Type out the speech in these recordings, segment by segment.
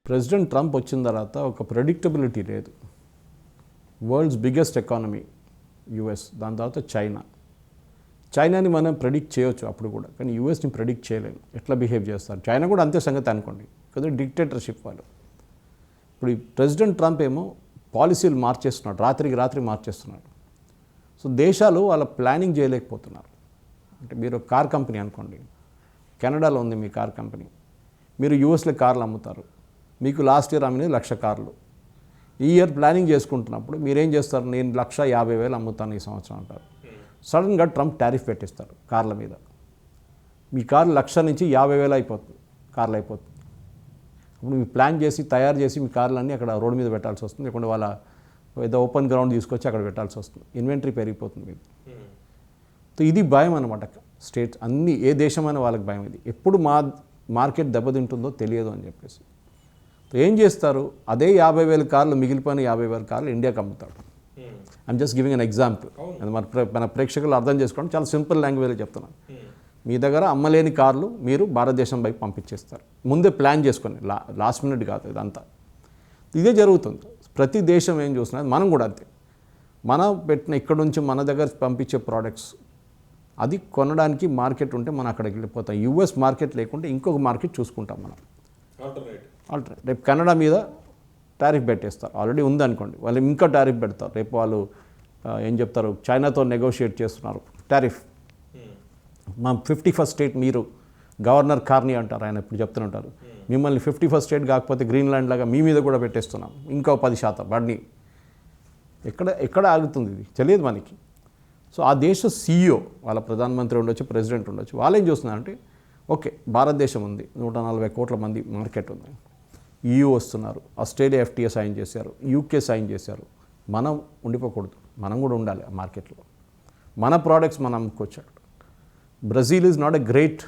President Trump వచ్చిన తర్వాత ఒక ప్రెడిక్టబిలిటీ లేదు. వరల్డ్స్ బిగ్గెస్ట్ ఎకానమీ యుఎస్, దాని తర్వాత చైనాని మనం ప్రెడిక్ట్ చేయొచ్చు అప్పుడు కూడా, కానీ యూఎస్ని ప్రెడిక్ట్ చేయలేము ఎట్లా బిహేవ్ చేస్తారు. చైనా కూడా అంతే సంగతి అనుకోండి కదా, డిక్టేటర్షిప్ వాళ్ళు. ఇప్పుడు ఈ ప్రెసిడెంట్ ట్రంప్ ఏమో పాలసీలు మార్చేస్తున్నాడు, రాత్రి మార్చేస్తున్నాడు. సో దేశాలు వాళ్ళ ప్లానింగ్ చేయలేకపోతున్నారు. అంటే మీరు కార్ కంపెనీ అనుకోండి, కెనడాలో ఉంది మీ కార్ కంపెనీ, మీరు యూఎస్లో కార్లు అమ్ముతారు, మీకు లాస్ట్ ఇయర్ అమ్మినది 1,00,000 కార్లు. ఈ ఇయర్ ప్లానింగ్ చేసుకుంటున్నప్పుడు మీరేం చేస్తారు, నేను 1,50,000 అమ్ముతాను ఈ సంవత్సరం అంటారు. సడన్గా ట్రంప్ టారిఫ్ పెట్టిస్తారు కార్ల మీద. మీ కార్లు 1,00,000 నుంచి 50,000 అయిపోతుంది, కార్లు అయిపోతుంది. అప్పుడు మీరు ప్లాన్ చేసి తయారు చేసి మీ కార్లన్నీ అక్కడ రోడ్డు మీద పెట్టాల్సి వస్తుంది, లేకుంటే వాళ్ళ ఏదో ఓపెన్ గ్రౌండ్ తీసుకొచ్చి అక్కడ పెట్టాల్సి వస్తుంది. ఇన్వెంటరీ పెరిగిపోతుంది మీకు. సో ఇది భయం అనమాట. స్టేట్స్ అన్నీ, ఏ దేశమైనా వాళ్ళకి భయం. ఇది ఎప్పుడు మార్కెట్ దెబ్బతింటుందో తెలియదు అని చెప్పేసి ఏం చేస్తారు, అదే 50,000 కార్లు, మిగిలిపోయిన 50,000 కార్లు ఇండియాకి అమ్ముతాడు. I'm just giving an example. మన ప్రేక్షకులు అర్థం చేసుకోవడం చాలా సింపుల్ లాంగ్వేజ్లో చెప్తున్నాను. మీ దగ్గర అమ్మలేని కార్లు మీరు భారతదేశం వైపు పంపించేస్తారు, ముందే ప్లాన్ చేసుకొని. లాస్ట్ మినిట్ కాదు ఇదంతా. ఇదే జరుగుతుంది. ప్రతి దేశం ఏం చూస్తున్నది, మనం కూడా అంతే. మనం పెట్టిన ఇక్కడ నుంచి మన దగ్గర పంపించే ప్రోడక్ట్స్ అది కొనడానికి మార్కెట్ ఉంటే మనం అక్కడికి వెళ్ళిపోతాం. యూఎస్ మార్కెట్ లేకుంటే ఇంకొక మార్కెట్ చూసుకుంటాం మనం. ఆల్టర్నేట్ రేపు కెనడా మీద టారిఫ్ పెట్టేస్తారు, ఆల్రెడీ ఉందనుకోండి, వాళ్ళు ఇంకా టారిఫ్ పెడతారు. రేపు వాళ్ళు ఏం చెప్తారు, చైనాతో నెగోషియేట్ చేస్తున్నారు టారిఫ్. మా 51st స్టేట్ మీరు, గవర్నర్ కార్నీ అంటారు ఆయన, ఇప్పుడు చెప్తుంటారు, మిమ్మల్ని 51st స్టేట్ కాకపోతే గ్రీన్లాండ్ లాగా మీ మీద కూడా పెట్టేస్తున్నాం ఇంకో 10% వాడిని. ఎక్కడ ఆగుతుంది ఇది తెలియదు మనకి. సో ఆ దేశ CEO, వాళ్ళ ప్రధానమంత్రి ఉండొచ్చు, ప్రెసిడెంట్ ఉండొచ్చు, వాళ్ళు ఏం చూస్తున్నారంటే, ఓకే భారతదేశం ఉంది, 140 కోట్ల మంది మార్కెట్ ఉంది, EU వస్తున్నారు, ఆస్ట్రేలియా FTA సైన్ చేశారు, UK సైన్ చేశారు, మనం ఉండిపోకూడదు, మనం కూడా ఉండాలి ఆ మార్కెట్లో, మన ప్రోడక్ట్స్ మనం అమ్ముకోవచ్చు. Brazil is not a great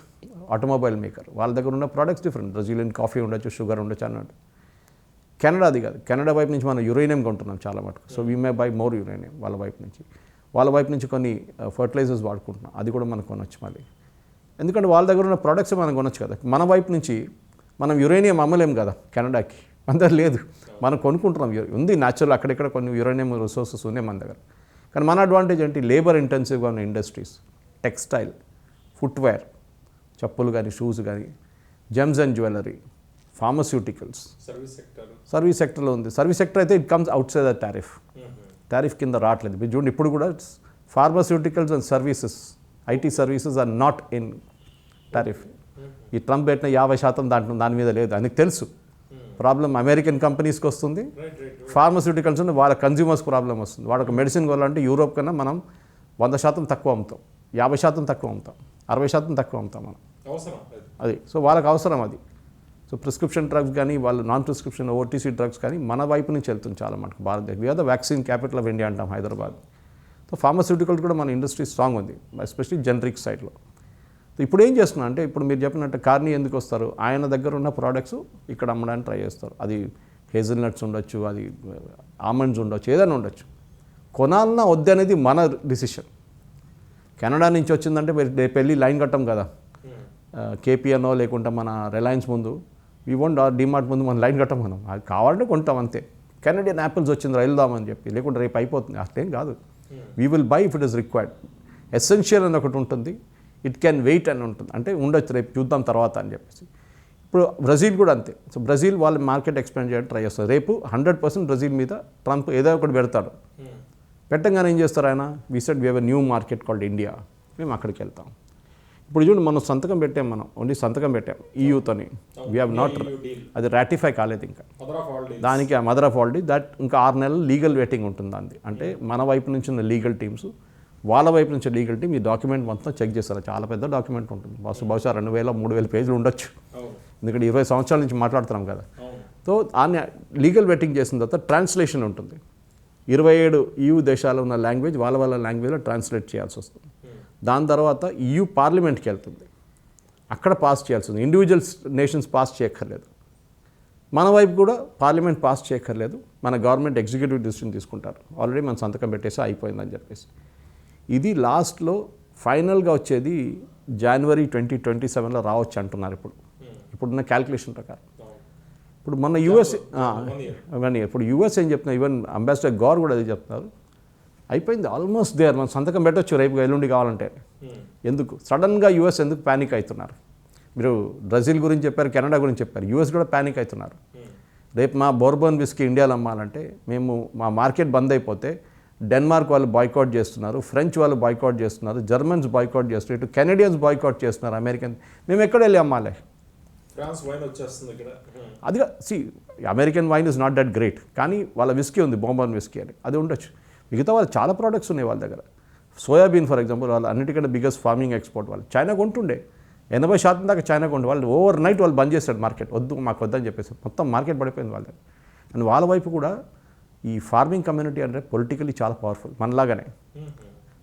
automobile maker, వాళ్ళ దగ్గర ఉన్న ప్రోడక్ట్స్ డిఫరెంట్. బ్రెజిలియన్ కాఫీ ఉండొచ్చు, షుగర్ ఉండొచ్చు అన్నట్టు. కెనడా అది కాదు, కెనడా వైపు నుంచి మనం యురేనియం కొంటున్నాం చాలా మటుకు. So we may by more uranium వాళ్ళ వైపు నుంచి కొన్ని ఫర్టిలైజర్స్ వాడుకుంటున్నాం, అది కూడా మనం కొనొచ్చు మళ్ళీ. ఎందుకంటే వాళ్ళ దగ్గర ఉన్న ప్రోడక్ట్స్ మనం కొనొచ్చు కదా. మన వైపు నుంచి మనం యురేనియం అమ్మలేం కదా కెనడాకి, మన దగ్గర లేదు, మనం కొనుక్కుంటున్నాం. ఉంది న్యాచురల్, అక్కడెక్కడ కొన్ని యురేనియం రిసోర్సెస్ ఉన్నాయి మన దగ్గర. కానీ మన అడ్వాంటేజ్ ఏంటి, లేబర్ ఇంటెన్సివ్గా ఉన్న ఇండస్ట్రీస్, టెక్స్టైల్, ఫుట్వేర్, చెప్పులు కానీ, షూస్ కానీ, gems and jewellery, pharmaceuticals, service సెక్టర్లో ఉంది. సర్వీస్ సెక్టర్ అయితే it comes outside the tariff కింద రావట్లేదు. మీరు చూడండి, ఇప్పుడు కూడా pharmaceuticals and services, IT services are not in tariff. ఈ ట్రంప్ పెట్టిన 50% దాని మీద లేదు. అందుకు తెలుసు ప్రాబ్లం అమెరికన్ కంపెనీస్కి వస్తుంది, ఫార్మస్యూటికల్స్ ఉంది, వాళ్ళ కన్జ్యూమర్స్ ప్రాబ్లం వస్తుంది. వాళ్ళకి మెడిసిన్ కొనాలంటే యూరోప్ కన్నా మనం 100% తక్కువ అమ్ముతాం, 50% తక్కువ అమ్ముతాం, 60% తక్కువ అమ్ముతాం మనం. అది సో వాళ్ళకి అవసరం అది. సో ప్రిస్క్రిప్షన్ డ్రగ్స్ కానీ, వాళ్ళు నాన్ ప్రిస్క్రిప్షన్ OTC డ్రగ్స్ కానీ మన వైపు నుంచి వెళ్తుంది చాలా మటుకు Bharatadesam. We are the vaccine capital of India అంటాం హైదరాబాద్. సో ఫార్మస్యూటికల్స్ కూడా మన ఇండస్ట్రీ స్ట్రాంగ్ ఉంది, ఎస్పెషల్లీ జనరిక్ సైడ్లో. సో ఇప్పుడు ఏం చేస్తున్నా అంటే, ఇప్పుడు మీరు చెప్పినట్టు కార్నీ ఎందుకు వస్తారు, ఆయన దగ్గర ఉన్న ప్రోడక్ట్స్ ఇక్కడ అమ్మడానికి ట్రై చేస్తారు. అది హేజల్నట్స్ ఉండొచ్చు, అది ఆమండ్స్ ఉండొచ్చు, ఏదైనా ఉండొచ్చు. కొనాలన్నా వద్దు అనేది మన డిసిషన్. కెనడా నుంచి వచ్చిందంటే రేపు వెళ్ళి లైన్ కట్టం కదా, KPNO లేకుంటే మన రిలయన్స్ ముందు, వీ వోంట్ డిమార్ట్ ముందు మనం లైన్ కట్టం. మనం అది కావాలంటే కొంటాం అంతే. కెనడియన్ యాపిల్స్ వచ్చింది వెళ్దామని చెప్పి, లేకుంటే రేపు అయిపోతుంది, అట్లేం కాదు. We will buy if it is required. Essential అని ఒకటి ఉంటుంది, ఇట్ క్యాన్ వెయిట్ అని ఉంటుంది, అంటే ఉండొచ్చు రేపు చూద్దాం తర్వాత అని చెప్పేసి. ఇప్పుడు బ్రెజిల్ కూడా అంతే. సో బ్రెజిల్ వాళ్ళ మార్కెట్ ఎక్స్పాండ్ చేయడానికి ట్రై చేస్తారు. రేపు 100% బ్రెజిల్ మీద ట్రంప్ ఏదో ఒకటి పెడతాడు. పెట్టంగానే ఏం చేస్తారు ఆయన, we said we have a new market called India, మేము అక్కడికి వెళ్తాం. ఇప్పుడు చూడండి, మనం సంతకం పెట్టాం, మనం ఓన్లీ సంతకం పెట్టాం EUతోని. వీ హ్యావ్ నాట్, అది రాటిఫై కాలేదు ఇంకా. దానికి ఆ mother of all deal that ఇంకా 6 నెలలు లీగల్ వెయిటింగ్ ఉంటుంది అంది. అంటే మన వైపు నుంచి ఉన్న లీగల్ టీమ్స్, వాళ్ళ వైపు నుంచి లీగల్ టీమ్ ఈ డాక్యుమెంట్ మొత్తం చెక్ చేస్తారు. చాలా పెద్ద డాక్యుమెంట్ ఉంటుంది, బహుశా 2,000-3,000 పేజీలు ఉండొచ్చు, ఎందుకంటే 20 సంవత్సరాల నుంచి మాట్లాడుతున్నాం కదా. సో దాన్ని లీగల్ వెయిటింగ్ చేసిన తర్వాత ట్రాన్స్లేషన్ ఉంటుంది. 27 EU దేశాల్లో ఉన్న లాంగ్వేజ్ వాళ్ళ లాంగ్వేజ్లో ట్రాన్స్లేట్ చేయాల్సి వస్తుంది. దాని తర్వాత EU పార్లమెంట్కి వెళ్తుంది, అక్కడ పాస్ చేయాల్సి ఉంది. ఇండివిజువల్ నేషన్స్ పాస్ చేయక్కర్లేదు, మన వైపు కూడా పార్లమెంట్ పాస్ చేయక్కర్లేదు, మన గవర్నమెంట్ ఎగ్జిక్యూటివ్ డిసిషన్ తీసుకుంటారు. ఆల్రెడీ మన సంతకం పెట్టేసి అయిపోయిందని చెప్పేసి. ఇది లాస్ట్లో ఫైనల్గా వచ్చేది జనవరి 2027లో రావచ్చు అంటున్నారు ఇప్పుడున్న క్యాల్కులేషన్ ప్రకారం. ఇప్పుడు మన యూఎస్ అవన్నీ ఇప్పుడు యూఎస్ ఏం చెప్తున్నారు, ఈవెన్ అంబాసిడర్ గౌర్ కూడా అది చెప్తున్నారు, అయిపోయింది ఆల్మోస్ట్ దేర్, మనం సంతకం పెట్టొచ్చు రేపు ఎల్లుండి కావాలంటే. ఎందుకు సడన్గా యూఎస్ ఎందుకు ప్యానిక్ అవుతున్నారు? మీరు బ్రెజిల్ గురించి చెప్పారు, కెనడా గురించి చెప్పారు, యూఎస్ కూడా ప్యానిక్ అవుతున్నారు. రేపు మా బోర్బన్ విస్కీ ఇండియాలో అమ్మాలంటే మేము మా మార్కెట్ బంద్ అయిపోతే డెన్మార్క్ వాళ్ళు బాయ్కాట్ చేస్తున్నారు, ఫ్రెంచ్ వాళ్ళు బాయ్కాట్ చేస్తున్నారు, జర్మన్స్ బాయ్కాట్ చేస్తున్నారు, ఇటు కెనడియన్స్ బాయ్కాట్ చేస్తున్నారు, అమెరికన్. మేము ఎక్కడ వెళ్ళి అమ్మాలి? ఫ్రాన్స్ వైన్ వచ్చేస్తుంది ఇక్కడ. అదిగా American wine is not that great, కానీ వాళ్ళ విస్కీ ఉంది, బోర్బన్ విస్కీ అని, అది ఉండొచ్చు. మిగతా వాళ్ళు చాలా ప్రోడక్ట్స్ ఉన్నాయి వాళ్ళ దగ్గర. సోయాబీన్ ఫర్ ఎగ్జాంపుల్, వాళ్ళు అన్నిటికంటే బిగ్గెస్ట్ ఫార్మింగ్ ఎక్స్పోర్ట్ వాళ్ళు. చైనా కొంటుండే 80% దాకా చైనా కొంటు, వాళ్ళు ఓవర్ నైట్ వాళ్ళు బంద్ చేశాడు మార్కెట్, మాకు వద్దని చెప్పేసి మొత్తం మార్కెట్ పడిపోయింది వాళ్ళ దగ్గర. అండ్ వాళ్ళ వైపు కూడా ఈ ఫార్మింగ్ కమ్యూనిటీ అంటే పొలిటికల్లీ చాలా పవర్ఫుల్ మనలాగానే.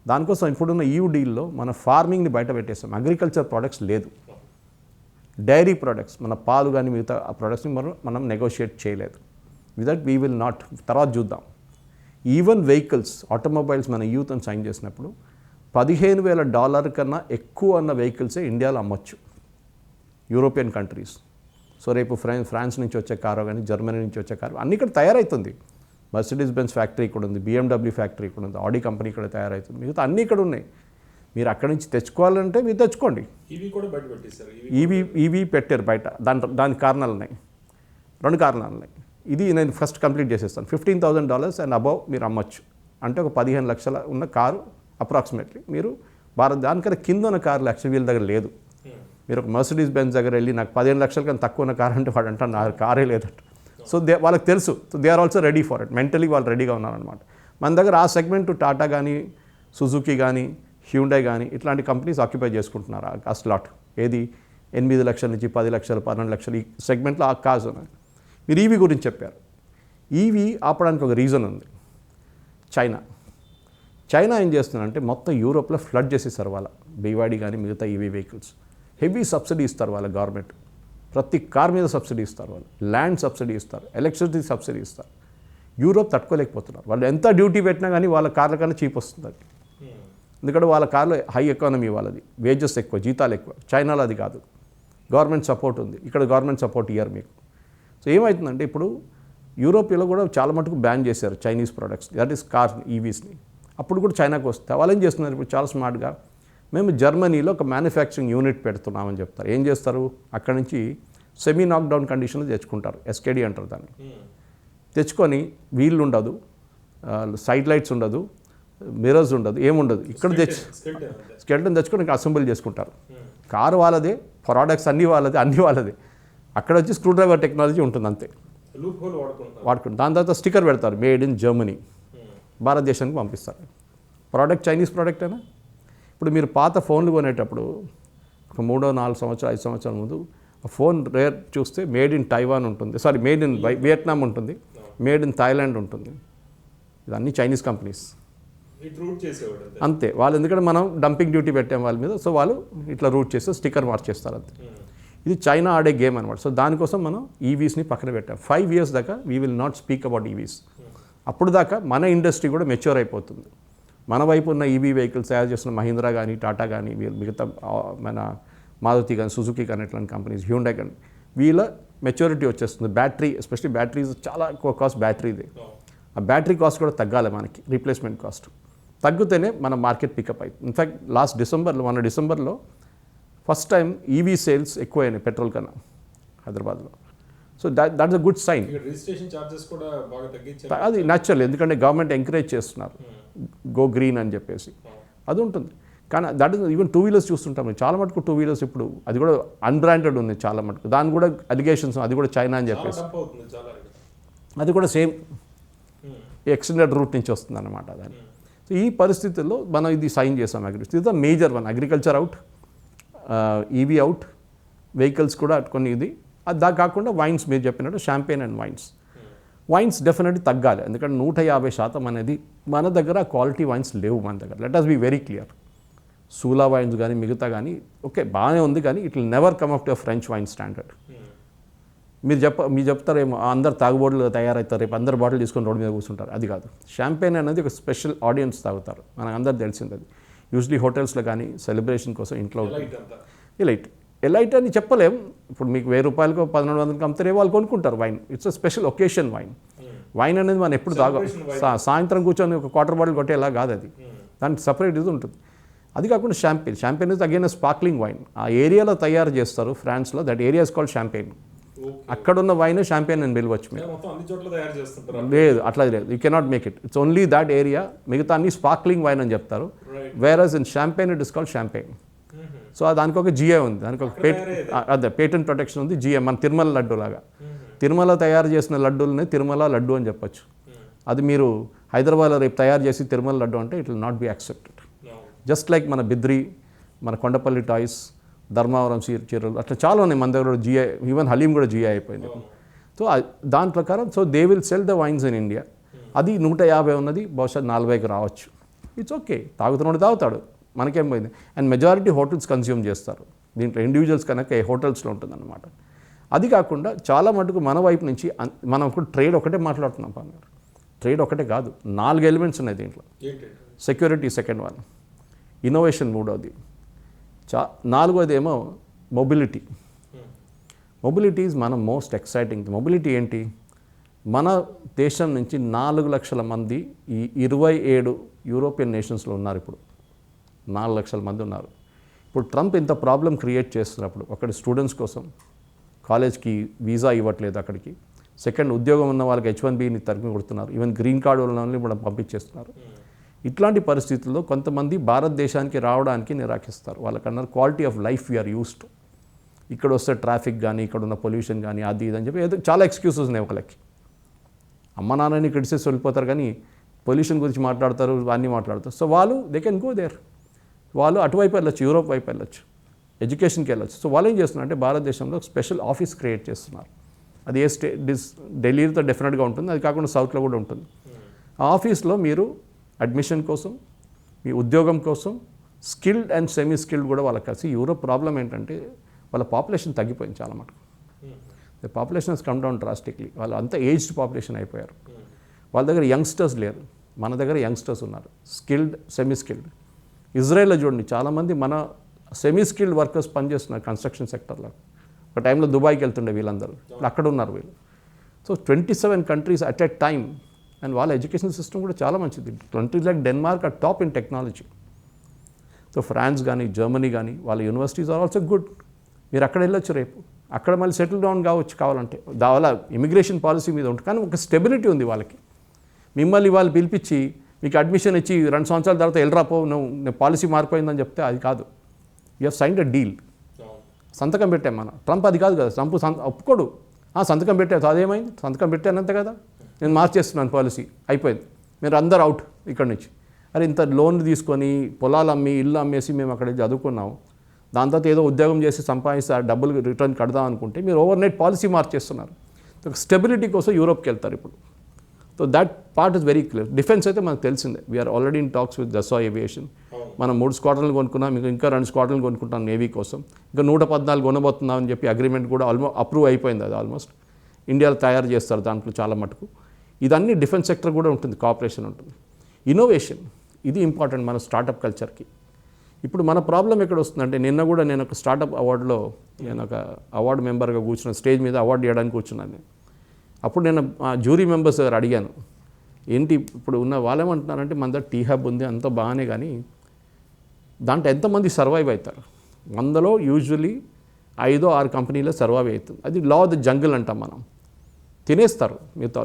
దానికోసం ఇప్పుడున్న డీల్లో మన ఫార్మింగ్ని బయట పెట్టేస్తాం, అగ్రికల్చర్ ప్రోడక్ట్స్ లేదు, డైరీ ప్రోడక్ట్స్ మన పాలు కానీ మిగతా ఆ ప్రోడక్ట్స్ని మనం నెగోషియేట్ చేయలేదు. విదట్ వీ విల్ నాట్, తర్వాత చూద్దాం. ఈవెన్ వెహికల్స్, ఆటోమొబైల్స్ మన యూత్ అని సైన్ చేసినప్పుడు $15,000 కన్నా ఎక్కువ అన్న వెహికల్సే ఇండియాలో అమ్మొచ్చు యూరోపియన్ కంట్రీస్. సో రేపు ఫ్రాన్స్ నుంచి వచ్చే కారు కానీ జర్మనీ నుంచి వచ్చే కారు అన్ని ఇక్కడ తయారవుతుంది. మర్సిడీస్ బెంజ్ ఫ్యాక్టరీ ఇక్కడ ఉంది, BMW ఫ్యాక్టరీ ఇక్కడ ఉంది, ఆడి కంపెనీ ఇక్కడ తయారవుతుంది, మిగతా అన్నీ ఇక్కడ ఉన్నాయి. మీరు అక్కడి నుంచి తెచ్చుకోవాలంటే మీరు తెచ్చుకోండి. ఈవీ పెట్టారు బయట, దానికి కారణాలు ఉన్నాయి, 2 కారణాలు ఉన్నాయి. ఇది నేను ఫస్ట్ కంప్లీట్ చేసేస్తాను. $15,000 అండ్ అబవ్ మీరు అమ్మొచ్చు అంటే ఒక 15 లక్షల ఉన్న కారు అప్రాక్సిమేట్లీ మీరు దానికన్నా కింద ఉన్న కారు లక్ష వీళ్ళ దగ్గర లేదు. మీరు ఒక మర్సిడీస్ బెంజ్ దగ్గర వెళ్ళి నాకు 15 లక్షల కన్నా తక్కువ ఉన్న కారు అంటే వాడు అంటాను నా కారే లేదంట. సో వాళ్ళకి తెలుసు, so they are also ready for it, mentally వాళ్ళు రెడీగా ఉన్నారనమాట. మన దగ్గర ఆ సెగ్మెంట్ టాటా కానీ సుజుకి కానీ హ్యూండై కానీ ఇట్లాంటి కంపెనీస్ ఆక్యుపై చేసుకుంటున్నారు ఆ స్లాట్. ఏది 8 లక్షల నుంచి 10 లక్షలు 12 లక్షలు ఈ సెగ్మెంట్లో ఆ కాజ్ ఉన్నాయి. మీరు ఈవీ గురించి చెప్పారు, ఈవీ ఆపడానికి ఒక రీజన్ ఉంది. చైనా ఏం చేస్తుందంటే మొత్తం యూరోప్లో ఫ్లడ్ చేసేసారు వాళ్ళ బీవాడీ కానీ మిగతా ఈవీ వెహికల్స్. హెవీ సబ్సిడీ ఇస్తారు వాళ్ళ గవర్నమెంట్, ప్రతి కార్ మీద సబ్సిడీ ఇస్తారు వాళ్ళు, ల్యాండ్ సబ్సిడీ ఇస్తారు, ఎలక్ట్రిసిటీ సబ్సిడీ ఇస్తారు. యూరోప్ తట్టుకోలేకపోతున్నారు, వాళ్ళు ఎంత డ్యూటీ పెట్టినా కానీ వాళ్ళ కార్ల కన్నా చీప్ వస్తుంది అది. ఎందుకంటే వాళ్ళ కార్లో హై ఎకానమీ, వాళ్ళది వేజెస్ ఎక్కువ, జీతాలు ఎక్కువ. చైనాలో అది కాదు, గవర్నమెంట్ సపోర్ట్ ఉంది, ఇక్కడ గవర్నమెంట్ సపోర్ట్ ఇయ్యారు మీకు. సో ఏమవుతుందంటే ఇప్పుడు యూరోప్లో కూడా చాలా మటుకు బ్యాన్ చేశారు Chinese products, that is car ఈవీస్ని. అప్పుడు కూడా చైనాకు వస్తే వాళ్ళు ఏం చేస్తున్నారు ఇప్పుడు చాలా స్మార్ట్గా, మేము జర్మనీలో ఒక మ్యానుఫ్యాక్చరింగ్ యూనిట్ పెడుతున్నామని చెప్తారు. ఏం చేస్తారు, అక్కడ నుంచి సెమీ నాక్డౌన్ కండిషన్లో తెచ్చుకుంటారు, SKD అంటారు దాన్ని. తెచ్చుకొని వీళ్ళు ఉండదు, సైడ్ లైట్స్ ఉండదు, మిరర్స్ ఉండదు, ఏముండదు, ఇక్కడ స్కెల్టన్ తెచ్చుకొని ఇంకా అసెంబుల్ చేసుకుంటారు. కారు వాళ్ళదే, ప్రోడక్ట్స్ అన్నీ వాళ్ళదే. అక్కడ వచ్చి స్క్రూ డ్రైవర్ టెక్నాలజీ ఉంటుంది అంతే, వాడుకుంటారు. దాని తర్వాత స్టిక్కర్ పెడతారు, మేడ్ ఇన్ జర్మనీ, భారతదేశానికి పంపిస్తారు. ప్రోడక్ట్ చైనీస్ ప్రోడక్ట్ అయినా. ఇప్పుడు మీరు పాత ఫోన్లు కొనేటప్పుడు ఒక 3-4 సంవత్సరాలు 5 సంవత్సరాల ముందు ఫోన్ రేర్ చూస్తే మేడ్ ఇన్ తైవాన్ ఉంటుంది, మేడ్ ఇన్ వియట్నాం ఉంటుంది, మేడ్ ఇన్ థాయిలాండ్ ఉంటుంది. ఇదన్నీ చైనీస్ కంపెనీస్ అంతే. వాళ్ళు ఎందుకంటే మనం డంపింగ్ డ్యూటీ పెట్టాం వాళ్ళ మీద, సో వాళ్ళు ఇట్లా రూట్ చేస్తే స్టిక్కర్ మార్చేస్తారు అంతే. ఇది చైనా ఆడే గేమ్ అనమాట. సో దానికోసం మనం ఈవీస్ని పక్కన పెట్టాం. 5 years దాకా we will not speak about EVs. అప్పుడు దాకా మన ఇండస్ట్రీ కూడా మెచ్యూర్ అయిపోతుంది. మన వైపు ఉన్న ఈవీ వెహికల్స్ తయారు చేస్తున్న మహీంద్రా కానీ టాటా కానీ మిగతా మన మారుతి కానీ సుజుకి కానీ ఇట్లాంటి కంపెనీస్, హ్యూండై కానీ వీళ్ళ మెచ్యూరిటీ వచ్చేస్తుంది. బ్యాటరీ ఎస్పెషల్లీ బ్యాటరీస్ చాలా ఎక్కువ కాస్ట్ బ్యాటరీది. ఆ బ్యాటరీ కాస్ట్ కూడా తగ్గాలి మనకి, రీప్లేస్మెంట్ కాస్ట్ తగ్గితేనే మన మార్కెట్ పికప్ అవుతుంది. ఇన్ఫ్యాక్ట్ మొన్న డిసెంబర్లో ఫస్ట్ టైం ఈవీ సేల్స్ ఎక్కువైనాయి పెట్రోల్ కన్నా హైదరాబాద్లో. So that's a good sign. అది న్యాచురల్, ఎందుకంటే గవర్నమెంట్ ఎంకరేజ్ చేస్తున్నారు గో గ్రీన్ అని చెప్పేసి, అది ఉంటుంది. కానీ దట్ ఇస్ ఈవెన్ 2 wheelers చూస్తుంటాం చాలా మటుకు. 2 wheelers ఇప్పుడు అది కూడా అన్బ్రాండెడ్ ఉంది చాలా మటుకు, దాని కూడా అలిగేషన్స్, అది కూడా చైనా అని చెప్పేసి, అది కూడా సేమ్ ఎక్స్టెండెడ్ రూట్ నుంచి వస్తుంది అన్నమాట దాన్ని. సో ఈ పరిస్థితుల్లో మనం ఇది సైన్ చేసాం. ఇది the major one, agriculture out, EV out, vehicles కూడా కొన్ని ఇది. అది దాకా కాకుండా వైన్స్, మీరు చెప్పినట్టు షాంపెయిన్ అండ్ వైన్స్ డెఫినెట్లీ తగ్గాలి. ఎందుకంటే 150% అనేది మన దగ్గర క్వాలిటీ వైన్స్ లేవు మన దగ్గర. Let us be very clear. Sula wines కానీ మిగతా కానీ ఓకే బాగానే ఉంది, కానీ it will never come up to French wine standard. మీరు చెప్తారేమో అందరు తాగుబోట్లు తయారవుతారు, రేపు అందరు బాటిల్ తీసుకొని రోడ్డు మీద కూర్చుంటారు, అది కాదు. షాంపెయిన్ అనేది ఒక స్పెషల్ ఆడియన్స్ తాగుతారు, మనకు అందరు తెలిసింది. అది యూజువలీ హోటల్స్లో కానీ సెలబ్రేషన్ కోసం ఇంట్లో ఇలైట్ ఎలైట్ అని చెప్పలేం. ఇప్పుడు మీకు 1000 రూపాయలకు 1100కి అమ్మితే వాళ్ళు కొనుక్కుంటారు wine. It's a special occasion wine. Wine అనేది మనం ఎప్పుడు తాగా సాయంత్రం కూర్చొని ఒక క్వార్టర్ బాటిల్ కొట్టేలా కాదు అది. దానికి సపరేట్ ఇది ఉంటుంది. అది కాకుండా champagne is again sparkling wine. ఆ ఏరియాలో తయారు చేస్తారు ఫ్రాన్స్లో. That area is called champagne. అక్కడున్న వైన్ షాంపెయిన్ అని పిలవచ్చు మీరు. మొత్తం అన్ని చోట్ల తయారు చేస్తుంటారు. లేదు, అట్లా లేదు. You cannot make it. It's only that area. మిగతా అన్ని స్పార్క్లింగ్ వైన్ అని చెప్తారు. Whereas in champagne it is called champagne. So దానికి ఒక జిఏ ఉంది, దానికి ఒక అదే పేటెంట్ ప్రొటెక్షన్ ఉంది, జిఏ. మన తిరుమల లడ్డు లాగా. తిరుమల తయారు చేసిన లడ్డూలనే తిరుమల లడ్డు అని చెప్పొచ్చు. అది మీరు హైదరాబాద్లో రేపు తయారు చేసి తిరుమల లడ్డు అంటే it will not be accepted. Just like మన బిద్రి, మన కొండపల్లి టాయ్స్, ధర్మవరం చీరలు, అట్లా చాలా ఉన్నాయి మన దగ్గర. జిఐ, ఈవెన్ హలీం కూడా జిఐ అయిపోయింది. సో దాని ప్రకారం so they will sell the wines in India. అది 150 ఉన్నది బహుశా 40కి రావచ్చు. ఇట్స్ ఓకే, తాగుతున్నాడు తాగుతాడు, మనకేం పోయింది. అండ్ మెజారిటీ హోటల్స్ కన్స్యూమ్ చేస్తారు దీంట్లో. ఇండివిజువల్స్ కనుక హోటల్స్లో ఉంటుందన్నమాట. అది కాకుండా చాలా మటుకు మన వైపు నుంచి మనం ఇప్పుడు ట్రేడ్ ఒకటే మాట్లాడుతున్నాం. ట్రేడ్ ఒకటే కాదు, 4 ఎలిమెంట్స్ ఉన్నాయి దీంట్లో. సెక్యూరిటీ సెకండ్ వన్, ఇన్నోవేషన్ మూడోది, 4వది ఏమో మొబిలిటీ. మొబిలిటీ ఈజ్ మన మోస్ట్ ఎక్సైటింగ్. మొబిలిటీ ఏంటి? మన దేశం నుంచి 4 లక్షల మంది ఈ 27 యూరోపియన్ నేషన్స్లో ఉన్నారు. ఇప్పుడు 4 లక్షల మంది ఉన్నారు. ఇప్పుడు ట్రంప్ ఇంత ప్రాబ్లం క్రియేట్ చేస్తున్నప్పుడు, ఒకటి స్టూడెంట్స్ కోసం కాలేజ్కి వీసా ఇవ్వట్లేదు అక్కడికి. సెకండ్, ఉద్యోగం ఉన్న వాళ్ళకి H1Bని తరిమి కొడుతున్నారు. ఈవెన్ గ్రీన్ కార్డు ఉన్న వాళ్ళని కూడా పంపించేస్తున్నారు. ఇట్లాంటి పరిస్థితుల్లో కొంతమంది భారతదేశానికి రావడానికి నిరాకరిస్తారు. వాళ్ళకన్నారు quality of life we are used. ఇక్కడ వస్తే ట్రాఫిక్ కానీ, ఇక్కడ ఉన్న పొల్యూషన్ కానీ, అది ఇది అని చెప్పి ఏదో చాలా ఎక్స్క్యూజెస్ ఉన్నాయి ఒకళ్ళకి. అమ్మ నాన్నని క్రిటిసైజ్ వెళ్ళిపోతారు కానీ పొల్యూషన్ గురించి మాట్లాడతారు, అన్నీ మాట్లాడతారు. సో వాళ్ళు దే కెన్ గో దేర్. వాళ్ళు అటువైపు వెళ్ళొచ్చు, యూరోప్ వైపు వెళ్ళొచ్చు, ఎడ్యుకేషన్కి వెళ్ళొచ్చు. సో వాళ్ళు ఏం చేస్తున్నారు అంటే భారతదేశంలో స్పెషల్ ఆఫీస్ క్రియేట్ చేస్తున్నారు. అది ఏ ఢిల్లీతో డెఫినెట్గా ఉంటుంది, అది కాకుండా సౌత్లో కూడా ఉంటుంది. ఆ ఆఫీస్లో మీరు అడ్మిషన్ కోసం, మీ ఉద్యోగం కోసం, స్కిల్డ్ అండ్ సెమీ స్కిల్డ్ కూడా వాళ్ళకి కలిసి. యూరోప్ ప్రాబ్లం ఏంటంటే వాళ్ళ పాపులేషన్ తగ్గిపోయింది చాలా మటుకు. The population has come down drastically. వాళ్ళు అంతా ఏజ్డ్ పాపులేషన్ అయిపోయారు. వాళ్ళ దగ్గర యంగ్స్టర్స్ లేరు. మన దగ్గర యంగ్స్టర్స్ ఉన్నారు, స్కిల్డ్, సెమీ స్కిల్డ్. ఇజ్రాయెల్లో చూడండి, చాలామంది మన సెమీ స్కిల్డ్ వర్కర్స్ పనిచేస్తున్నారు కన్స్ట్రక్షన్ సెక్టర్లో. ఒక టైంలో దుబాయ్కి వెళ్తుండే వీళ్ళందరూ, అక్కడ ఉన్నారు వీళ్ళు. So 27 countries at a time. And వాళ్ళ ఎడ్యుకేషన్ సిస్టమ్ కూడా చాలా మంచిది. Countries like Denmark are top in technology. So France కానీ, జర్మనీ కానీ, వాళ్ళ యూనివర్సిటీస్ ఆర్ ఆల్సో గుడ్. మీరు అక్కడ వెళ్ళొచ్చు రేపు, అక్కడ మళ్ళీ సెటిల్ డౌన్ కావచ్చు కావాలంటే. వాళ్ళ ఇమిగ్రేషన్ పాలసీ మీద ఉంటుంది, కానీ ఒక స్టెబిలిటీ ఉంది వాళ్ళకి. మిమ్మల్ని వాళ్ళు పిలిపించి మీకు అడ్మిషన్ ఇచ్చి 2 సంవత్సరాల తర్వాత వెళ్ళరాపో, నేను పాలసీ మారిపోయిందని చెప్తే అది కాదు. You have signed a deal. సంతకం పెట్టాం మనం. ట్రంప్ అది కాదు కదా, ట్రంప్ ఒప్పుకోడు. సంతకం పెట్టావు, అదేమైంది? సంతకం పెట్టానంతే కదా, నేను మార్చేస్తున్నాను పాలసీ, అయిపోయింది, మీరు అందరు అవుట్ ఇక్కడి నుంచి. అరే ఇంత లోన్లు తీసుకొని పొలాలు అమ్మి ఇల్లు అమ్మేసి మేము అక్కడ చదువుకున్నాం, దాని తర్వాత ఏదో ఉద్యోగం చేసి సంపాదిస్తే ఆ డబ్బులు రిటర్న్ కడదాం అనుకుంటే మీరు ఓవర్ నైట్ పాలసీ మార్చేస్తున్నారు. స్టెబిలిటీ కోసం యూరోప్కి వెళ్తారు ఇప్పుడు. So that part is very clear. Defence అయితే మనకు తెలిసిందే. We're already in talks with Dassault Aviation. మనం 3 స్క్వాడ్రన్లు కొనుక్కున్నాం, ఇంకా 2 స్క్వాడ్రన్లు కొనుక్కుంటాం నేవీ కోసం. ఇంకా 114 కొనబోతున్నాం అని చెప్పి అగ్రిమెంట్ కూడా అప్రూవ్ అయిపోయింది. అది ఆల్మోస్ట్ ఇండియాలో తయారు చేస్తారు దాంట్లో చాలా మటుకు. ఇదన్నీ డిఫెన్స్ సెక్టర్ కూడా ఉంటుంది, కోఆపరేషన్ ఉంటుంది. ఇన్నోవేషన్, ఇది ఇంపార్టెంట్ మన స్టార్టప్ కల్చర్కి. ఇప్పుడు మన ప్రాబ్లం ఎక్కడ వస్తుందంటే, నిన్న కూడా నేను ఒక స్టార్టప్ అవార్డులో నేను ఒక అవార్డు మెంబర్గా కూర్చున్న, స్టేజ్ మీద అవార్డు ఇవ్వడానికి కూర్చున్నాను నేను. అప్పుడు నేను ఆ జ్యూరీ మెంబర్స్ దగ్గర అడిగాను, ఏంటి ఇప్పుడు ఉన్న వాళ్ళేమంటున్నారంటే మన దగ్గర టీ హబ్ ఉంది, అంత బాగానే, కానీ దాంట్లో ఎంతమంది సర్వైవ్ అవుతారు? 100లో యూజువలీ 5-6 కంపెనీలో సర్వైవ్ అవుతుంది. అది లా ఆఫ్ ద జంగిల్ అంటాం మనం. తినేస్తారు మిగతా.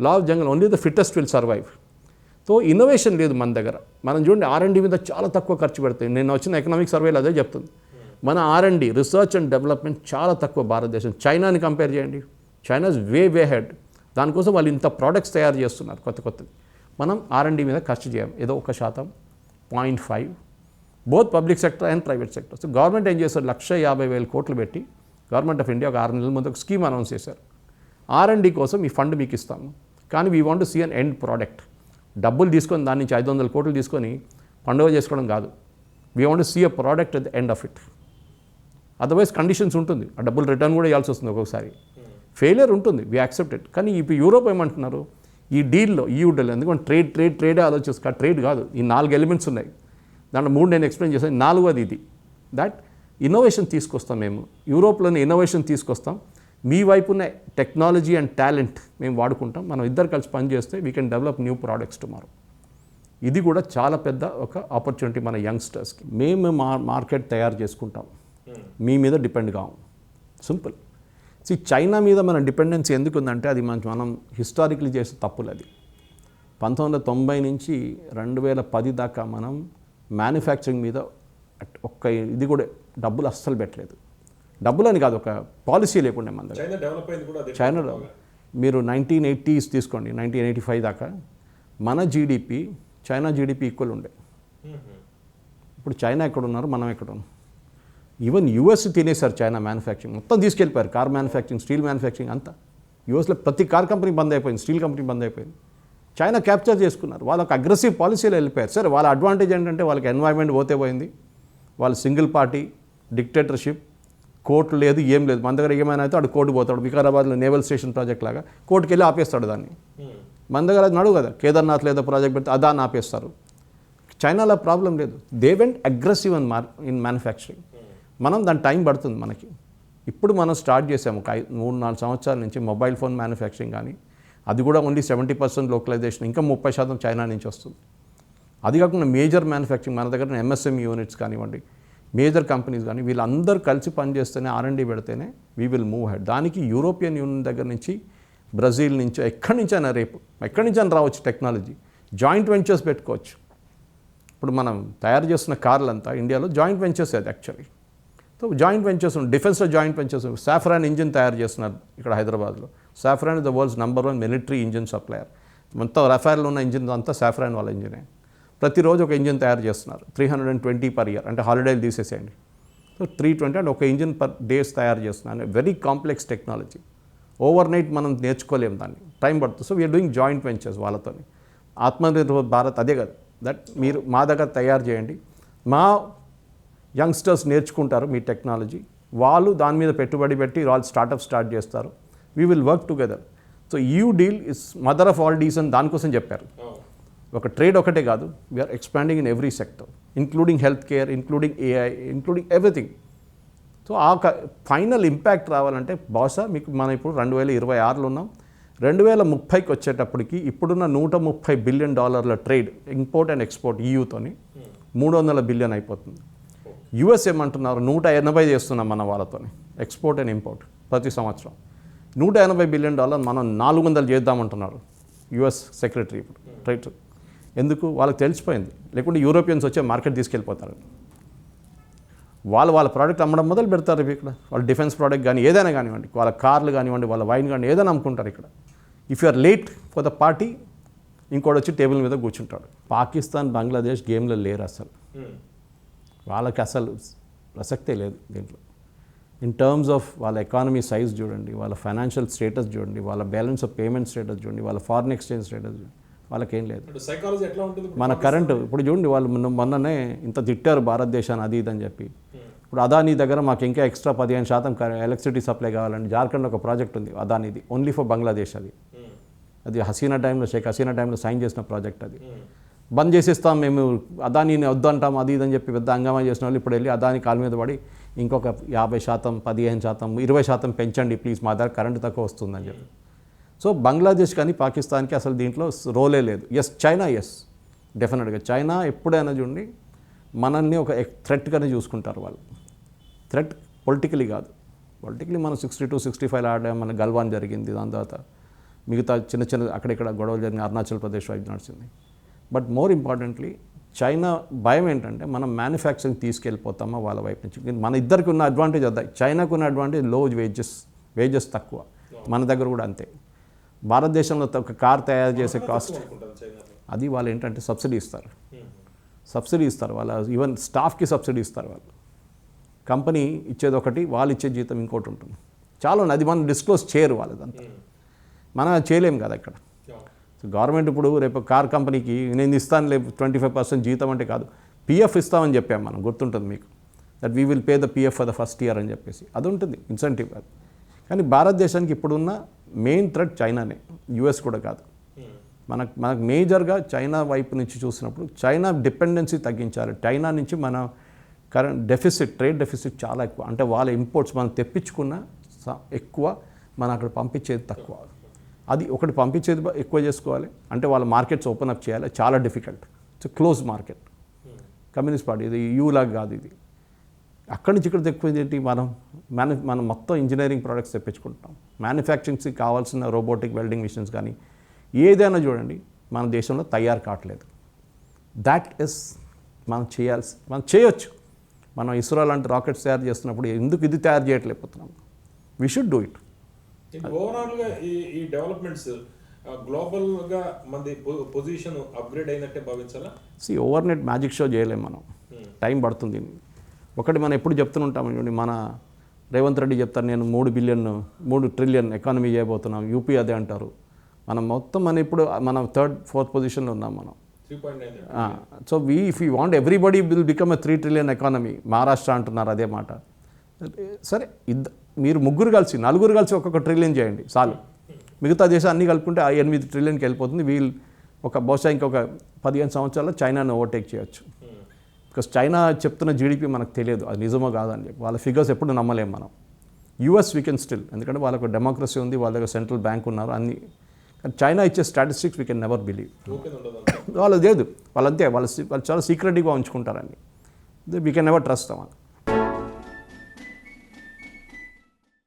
Law of jungle, only the fittest will survive. So innovation లేదు మన దగ్గర. మనం చూడండి R&D మీద చాలా తక్కువ ఖర్చు పెడతాయి. నేను వచ్చిన ఎకనామిక్ సర్వేలు అదే చెప్తుంది. మన R&D, రీసెర్చ్ అండ్ డెవలప్మెంట్ చాలా తక్కువ భారతదేశం. చైనాని కంపేర్ చేయండి, చైనా ఇస్ వే హెడ్. దానికోసం వాళ్ళు ఇంత ప్రోడక్ట్స్ తయారు చేస్తున్నారు కొత్తది. మనం R&D మీద ఖర్చు చేయం, ఏదో 1%, 0.5, both public sector and private sector. So government ఏం చేస్తారు, 150,000 కోట్లు పెట్టి గవర్నమెంట్ ఆఫ్ ఇండియా ఒక 6 నెలల ముందు ఒక స్కీమ్ అనౌన్స్ చేశారు. R&D కోసం ఈ ఫండ్ మీకు ఇస్తాము, కానీ we want to see an end product. డబ్బులు తీసుకొని దాని నుంచి 500 కోట్లు తీసుకొని పండుగ చేసుకోవడం కాదు. We want to see a product at the end of it. Otherwise conditions ఉంటుంది, ఆ డబ్బులు రిటర్న్ కూడా ఇవ్వాల్సి వస్తుంది, ఒక్కొక్కసారి ఫెయిలియర్ ఉంటుంది, వీ యాక్సెప్ట్ ఇట్. కానీ ఇప్పుడు యూరోప్ ఏమంటున్నారు, ఈ డీల్లో EU డీల్, ఎందుకంటే ట్రేడే ఆలోచిస్తారు. ట్రేడ్ కాదు, ఈ 4 ఎలిమెంట్స్ ఉన్నాయి. దాంట్లో 3 నేను ఎక్స్ప్లెయిన్ చేశాను, 4వది ఇది. దట్ ఇన్నోవేషన్ తీసుకొస్తాం మేము, యూరోప్లోనే ఇన్నోవేషన్ తీసుకొస్తాం, మీ వైపునే టెక్నాలజీ అండ్ టాలెంట్ మేము వాడుకుంటాం, మనం ఇద్దరు కలిసి పనిచేస్తే we can develop new products tomorrow. ఇది కూడా చాలా పెద్ద ఒక ఆపర్చునిటీ మన యంగ్స్టర్స్కి. మేము మార్కెట్ తయారు చేసుకుంటాం, మీ మీద డిపెండ్ కావు. సింపుల్. చైనా మీద మన డిపెండెన్సీ ఎందుకు ఉందంటే అది మనం హిస్టారికలీ చేసే తప్పులు. అది 1990 నుంచి 2010 దాకా మనం మ్యానుఫ్యాక్చరింగ్ మీద ఒక్క ఇది కూడా డబ్బులు అస్సలు పెట్టలేదు. డబ్బులు అని కాదు, ఒక పాలసీ లేకుండా మన దగ్గర. చైనా డెవలప్ అయింది కూడా అదే. చైనాలో మీరు 1980s తీసుకోండి, 1985 దాకా మన జీడిపి చైనా జీడిపి ఈక్వల్ ఉండే. ఇప్పుడు చైనా ఎక్కడ ఉన్నారు, మనం ఎక్కడ ఉన్నాం? ఈవెన్ యూఎస్ తినేశారు చైనా మ్యానుఫ్యాక్చరింగ్ మొత్తం తీసుకెళ్ళిపోయారు. కార్ మ్యానుఫ్యాక్చరింగ్, స్టీల్ మ్యానుఫ్యాక్చరింగ్ అంతా యూఎస్లో ప్రతి కార్ కంపెనీ బంద్ అయిపోయింది, స్టీల్ కంపెనీ బంద్ అయిపోయింది. చైనా క్యాప్చర్ చేసుకున్నారు, వాళ్ళకి అగ్రెసివ్ పాలసీలో వెళ్ళిపోయారు. సరే, వాళ్ళ అడ్వాంటేజ్ ఏంటంటే వాళ్ళకి ఎన్వైర్న్మెంట్ పోతే పోయింది, వాళ్ళు సింగిల్ పార్టీ డిక్టేటర్షిప్, కోర్టు లేదు, ఏం లేదు. మన దగ్గర ఏమైనా అయితే వాడు కోర్టు పోతాడు. వికారాబాద్లో నేవల్ స్టేషన్ ప్రాజెక్ట్ లాగా కోర్టుకి వెళ్ళి ఆపేస్తాడు దాన్ని. మన దగ్గర అది నడువు కదా, కేదార్నాథ్ లేదా ప్రాజెక్ట్ పెడితే అదాన్ని ఆపేస్తారు. చైనాలో ప్రాబ్లం లేదు, they went aggressive in manufacturing. మనం దాని టైం పడుతుంది మనకి. ఇప్పుడు మనం స్టార్ట్ చేసాము 3-4 సంవత్సరాల నుంచి మొబైల్ ఫోన్ మ్యానుఫ్యాక్చరింగ్, కానీ అది కూడా ఓన్లీ 70% లోకలైజేషన్, ఇంకా 30% చైనా నుంచి వస్తుంది. అది కాకుండా మేజర్ మ్యానుఫ్యాక్చరింగ్ మన దగ్గర ఎంఎస్ఎంఈ యూనిట్స్ కానివ్వండి, మేజర్ కంపెనీస్ కానీ వీళ్ళందరూ కలిసి పనిచేస్తేనే, R&D పెడితేనే వీ విల్ మూవ్ హెడ్. దానికి యూరోపియన్ యూనియన్ దగ్గర నుంచి, బ్రెజిల్ నుంచి, ఎక్కడి నుంచైనా ఎక్కడి నుంచైనా రావచ్చు టెక్నాలజీ. జాయింట్ వెంచర్స్ పెట్టుకోవచ్చు. ఇప్పుడు మనం తయారు చేస్తున్న కార్లు అంతా ఇండియాలో జాయింట్ వెంచర్స్ అది యాక్చువల్లీ. సో జాయింట్ వెంచర్స్ ఉన్నాయి, డిఫెన్స్లో జాయింట్ వెంచర్స్. సాఫ్రాన్ ఇంజిన్ తయారు చేస్తున్నారు ఇక్కడ హైదరాబాద్లో. Saffron is the world's #1 military engine supplier. మొత్తం రఫేల్లో ఉన్న ఇంజిన్ అంతా సాఫ్రాన్ వాళ్ళ ఇంజినే. ప్రతిరోజు ఒక ఇంజిన్ తయారు చేస్తున్నారు, 320 per year, అంటే హాలిడేలు తీసేసేయండి. సో 320 అంటే ఒక ఇంజిన్ పర్ డేస్ తయారు చేస్తున్నారు. Very complex technology, overnight మనం నేర్చుకోలేము, దాన్ని టైం పడుతుంది. So we're doing joint ventures వాళ్ళతో. ఆత్మనిర్భర్ భారత్ అదే కదా, దట్ మీరు మా దగ్గర తయారు చేయండి, మా యంగ్స్టర్స్ నేర్చుకుంటారు మీ టెక్నాలజీ, వాళ్ళు దాని మీద పెట్టుబడి పెట్టి వాళ్ళు స్టార్ట్అప్ స్టార్ట్ చేస్తారు. We will work together. So EU deal is mother of all deals అని దానికోసం చెప్పారు. ఒక ట్రేడ్ ఒకటే కాదు, we're expanding in every sector, including health care, including AI, including everything. So ఆ ఫైనల్ ఇంపాక్ట్ రావాలంటే బహుశా మీకు మనం ఇప్పుడు 2026లో ఉన్నాం, 2030కి వచ్చేటప్పటికి ఇప్పుడున్న $130 billion trade import and export EUతోని $300 బిలియన్ అయిపోతుంది. US ఏమంటున్నారు, 180 చేస్తున్నాం మన వాళ్ళతో ఎక్స్పోర్ట్ అండ్ ఇంపోర్ట్ ప్రతి సంవత్సరం. $180 బిలియన్ మనం 400 చేద్దామంటున్నారు US సెక్రటరీ ఇప్పుడు రైట్. ఎందుకు? వాళ్ళకి తెలిసిపోయింది, లేకుంటే యూరోపియన్స్ వచ్చే మార్కెట్ తీసుకెళ్ళిపోతారు. వాళ్ళ ప్రోడక్ట్ అమ్మడం మొదలు పెడతారు ఇక్కడ. వాళ్ళ డిఫెన్స్ ప్రోడక్ట్ కానీ ఏదైనా కానివ్వండి, వాళ్ళ కార్లు కానివ్వండి, వాళ్ళ వైన్ కానీ ఏదైనా అమ్ముకుంటారు ఇక్కడ. If you are late for the party, ఇంకోటి వచ్చి టేబుల్ మీద కూర్చుంటాడు. పాకిస్తాన్, బంగ్లాదేశ్ గేమ్లో లేరు అసలు. వాళ్ళకి అసలు ప్రసక్తే లేదు దీంట్లో. ఇన్ టర్మ్స్ ఆఫ్ వాళ్ళ ఎకానమీ సైజ్ చూడండి, వాళ్ళ ఫైనాన్షియల్ స్టేటస్ చూడండి, వాళ్ళ బ్యాలెన్స్ ఆఫ్ పేమెంట్ స్టేటస్ చూడండి, వాళ్ళ ఫారిన్ ఎక్స్చేంజ్ స్టేటస్ చూడండి, వాళ్ళకేం లేదు. సైకాలజీ ఎట్లా ఉంటుంది మన కరెంటు ఇప్పుడు చూడండి, వాళ్ళు మొన్ననే ఇంత తిట్టారు భారతదేశాన్ని అది ఇది అని చెప్పి. ఇప్పుడు అదానీ దగ్గర మాకు ఇంకా ఎక్స్ట్రా 15% ఎలక్ట్రిసిటీ సప్లై కావాలండి. జార్ఖండ్లో ఒక ప్రాజెక్ట్ ఉంది అదానీది, ఓన్లీ ఫర్ బంగ్లాదేశ్. అది హసీనా టైంలో, షేక్ హసీనా టైంలో సైన్ చేసిన ప్రాజెక్ట్. అది బంద్ చేసేస్తాం మేము, అదానీని వద్దంటాం అది ఇదని చెప్పి పెద్ద హంగామా చేసిన వాళ్ళు ఇప్పుడు వెళ్ళి అదానీ కాలు మీద పడి ఇంకొక 50%, 15%, 20% పెంచండి ప్లీజ్, మా దగ్గర కరెంటు తక్కువ వస్తుందని చెప్పి. సో బంగ్లాదేశ్ కానీ పాకిస్తాన్కి అసలు దీంట్లో రోలే లేదు. చైనా డెఫినెట్గా చైనా ఎప్పుడైనా చూడండి మనల్ని ఒక థ్రెట్గానే చూసుకుంటారు వాళ్ళు. థ్రెట్ పొలిటికలీ కాదు, పొలిటికలీ మనం 62-65 ఆడే మన గల్వాన్ జరిగింది, దాని తర్వాత మిగతా చిన్న అక్కడిక్కడ గొడవలు జరిగిన అరుణాచల్ ప్రదేశ్ వైపు నడిచింది. బట్ మోర్ ఇంపార్టెంట్లీ చైనా భయం ఏంటంటే మనం మ్యానుఫ్యాక్చరింగ్ తీసుకెళ్ళిపోతామా వాళ్ళ వైపు నుంచి. మన ఇద్దరికి ఉన్న అడ్వాంటేజ్ అదే, చైనాకు ఉన్న అడ్వాంటేజ్ లో వేజెస్ తక్కువ, మన దగ్గర కూడా అంతే. భారతదేశంలో ఒక కార్ తయారు చేసే కాస్ట్ అది వాళ్ళు ఏంటంటే సబ్సిడీ ఇస్తారు వాళ్ళ ఈవెన్ స్టాఫ్కి సబ్సిడీ ఇస్తారు వాళ్ళు. కంపెనీ ఇచ్చేది ఒకటి, వాళ్ళు ఇచ్చే జీతం ఇంకోటి ఉంటుంది. చాలా అది మనం డిస్క్లోజ్ చేయరు వాళ్ళదంతా, మనం చేయలేము కదా ఇక్కడ. గవర్నమెంట్ ఇప్పుడు రేపు కార్ కంపెనీకి నేను ఇస్తాను లేదు 25% జీతం అంటే కాదు, PF ఇస్తామని చెప్పాము మనం, గుర్తుంటుంది మీకు, that we will pay the PF for the first year అని చెప్పేసి అది ఉంటుంది ఇన్సెంటివ్. అది కానీ భారతదేశానికి ఇప్పుడున్న మెయిన్ థ్రెట్ చైనానే, US కూడా కాదు. మనకు మేజర్గా చైనా వైపు నుంచి చూసినప్పుడు చైనా డిపెండెన్సీ తగ్గించాలి. చైనా నుంచి మన కరెంట్ డెఫిసిట్, ట్రేడ్ డెఫిసిట్ చాలా ఎక్కువ. అంటే వాళ్ళ ఇంపోర్ట్స్ మనం తెప్పించుకున్న ఎక్కువ, మనం అక్కడ పంపించేది తక్కువ. అది ఒకటి, పంపించేది ఎక్కువ చేసుకోవాలి అంటే వాళ్ళ మార్కెట్స్ ఓపెన్ అప్ చేయాలి, చాలా difficult. It's close market. Communist party ఇది యూలాగా కాదు. ఇది అక్కడి నుంచి ఇక్కడ తెక్కువ ఏంటి, మనం మొత్తం ఇంజనీరింగ్ ప్రోడక్ట్స్ తెప్పించుకుంటాం. మ్యానుఫ్యాక్చరింగ్స్కి కావాల్సిన రోబోటిక్ వెల్డింగ్ మిషన్స్ కానీ ఏదైనా చూడండి మన దేశంలో తయారు కావట్లేదు. దాట్ ఇస్ మనం చేయొచ్చు. మనం ఇస్రో లాంటి రాకెట్స్ తయారు చేస్తున్నప్పుడు ఎందుకు ఇది తయారు చేయట్లేకపోతున్నాం? We should do it. ఓవరాల్గా ఈ డెవలప్మెంట్స్ గ్లోబల్గా మనది పొజిషన్ అప్గ్రేడ్ అయినట్టే భావించాలా? ఓవర్ నైట్ మ్యాజిక్ షో చేయలేము మనం, టైం పడుతుంది. ఒకటి మనం ఎప్పుడు చెప్తుంటాం చూడండి, మన రేవంత్ రెడ్డి చెప్తారు నేను 3 ట్రిలియన్ ఎకానమీ చేయబోతున్నాం, యూపీ అదే అంటారు. మనం మొత్తం మనం 3rd, 4th పొజిషన్లో ఉన్నాం మనం. 3.9. So if you want everybody will become a 3 trillion economy. Maharashtra అంటున్నారు అదే మాట. సరే, మీరు 4 కలిసి ఒక్కొక్క ట్రిలియన్ చేయండి చాలు. మిగతా దేశాలు అన్నీ కలుపుకుంటే 8 ట్రిలియన్కి వెళ్ళిపోతుంది. బహుశా ఇంకొక 15 సంవత్సరాల్లో చైనాను ఓవర్టేక్ చేయొచ్చు. బికాస్ చైనా చెప్తున్న జీడిపి మనకు తెలియదు అది నిజమో కాదని చెప్పి. వాళ్ళ ఫిగర్స్ ఎప్పుడు నమ్మలేము మనం. యూఎస్ వీ కెన్ స్టిల్, ఎందుకంటే వాళ్ళకు డెమోక్రసీ ఉంది, వాళ్ళ దగ్గర సెంట్రల్ బ్యాంక్ ఉన్నారు అన్నీ. కానీ చైనా ఇచ్చే statistics we can never believe. వాళ్ళు లేదు, వాళ్ళంతే, వాళ్ళు చాలా సీక్రెట్గా ఉంచుకుంటారని. వీ కెన్ నెవర్ ట్రస్ట్ అవ్వాలి.